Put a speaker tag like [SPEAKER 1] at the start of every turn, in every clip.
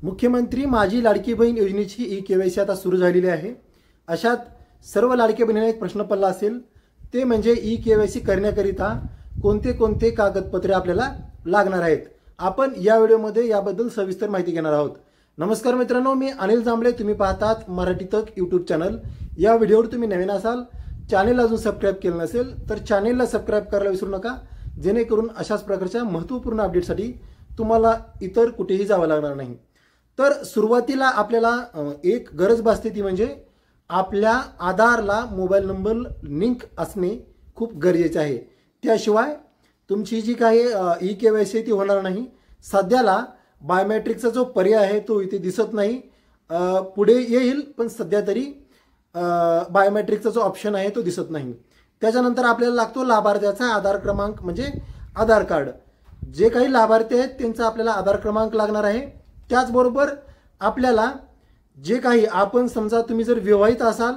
[SPEAKER 1] मुख्यमंत्री माझी लाडकी बहीण योजनेची ई-केवायसी आता सुरू झालेली आहे। अशात सर्व लाडकी बहिणींना एक प्रश्न पडला असेल, ते म्हणजे ई-केवायसी करण्याकरिता कोणते कोणते कागदपत्रे आपल्याला लागणार आहेत। आपण या व्हिडिओमध्ये याबद्दल सविस्तर माहिती घेणार आहोत। नमस्कार मित्रांनो, मी अनिल जांभळे, तुम्ही पाहतात मराठी तक यूट्यूब चॅनल। या व्हिडिओवर तुम्ही नवीन असाल, चॅनल अजून सबस्क्राइब केलं नसेल तर चॅनलला सबस्क्राइब करायला विसरू नका, जेणेकरून अशाच प्रकारच्या महत्त्वपूर्ण अपडेटसाठी तुम्हाला इतर कुठेही जावं लागणार नाही। तर सुरुवातीला आपल्याला एक गरज भासते, ती म्हणजे आपल्या आधारला मोबाईल नंबर लिंक असणे खूप गरजेचे आहे। त्याशिवाय तुमची जी काही ई-केवायसी ती होणार नाही। सध्याला बायोमेट्रिकचा जो पर्याय आहे तो इथे दिसत नाही, पुढे येईल, पण सध्या तरी बायोमेट्रिकचा जो ऑप्शन आहे तो दिसत नाही। त्याच्यानंतर आपल्याला लागतो लाभार्थ्याचा आधार क्रमांक, म्हणजे आधार कार्ड। जे काही लाभार्थी आहेत त्यांचा आपल्याला आधार क्रमांक लागणार आहे। त्याचबरोबर आपल्याला जे काही, आपण समजा तुम्ही जर विवाहित असाल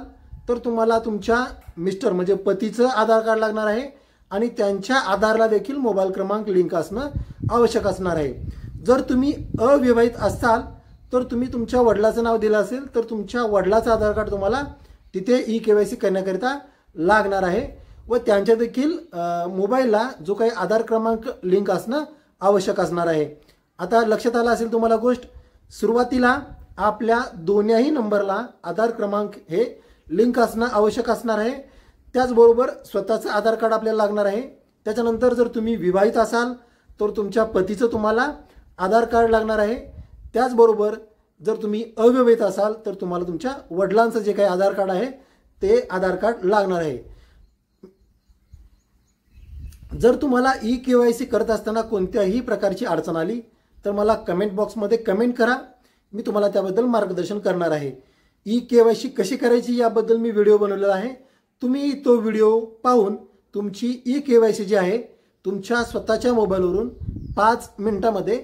[SPEAKER 1] तर तुम्हाला तुमच्या मिस्टर म्हणजे पतीचं आधार कार्ड लागणार आहे आणि त्यांच्या आधारला देखील मोबाईल क्रमांक लिंक असणं आवश्यक असणार आहे। जर तुम्ही अविवाहित असाल तर तुम्ही तुमच्या वडिलाचं नाव दिलं असेल तर तुमच्या वडिलाचं आधार कार्ड तुम्हाला तिथे ई-केवायसी करण्याकरिता लागणार आहे व त्यांच्या देखील मोबाईलला जो काही आधार क्रमांक लिंक असणं आवश्यक असणार आहे। आता लक्षात आलं असेल तुम्हाला गोष्ट, सुरुवातीला आपल्या दोन्ही नंबरला आधार क्रमांक हे लिंक असणं आवश्यक असणार आहे। त्याचबरोबर स्वतःचं आधार कार्ड आपल्याला लागणार आहे। त्याच्यानंतर जर तुम्ही विवाहित असाल तर तुमच्या पतीचं तुम्हाला आधार कार्ड लागणार आहे। त्याचबरोबर जर तुम्ही अविवाहित असाल तर तुम्हाला तुमच्या वडिलांचं जे काही आधार कार्ड आहे ते आधार कार्ड लागणार आहे। जर तुम्हाला ई-केवायसी करत असताना कोणत्याही प्रकारची अडचण आली तर मला कमेंट बॉक्समध्ये कमेंट करा, मी तुम्हाला त्याबद्दल मार्गदर्शन करणार आहे। ई-केवायसी कशी करायची याबद्दल मी व्हिडिओ बनवलेला आहे, तुम्ही तो व्हिडिओ पाहून तुमची ई-केवायसी जी आहे तुमच्या स्वतःच्या मोबाईलवरून 5 मिनिटांमध्ये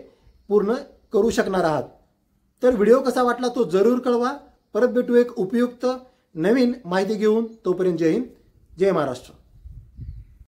[SPEAKER 1] पूर्ण करू शकणार आहात। तर व्हिडिओ कसा वाटला तो जरूर कळवा। परत भेटू एक उपयुक्त नवीन माहिती घेऊन, तोपर्यंत जय हिंद, जय महाराष्ट्र।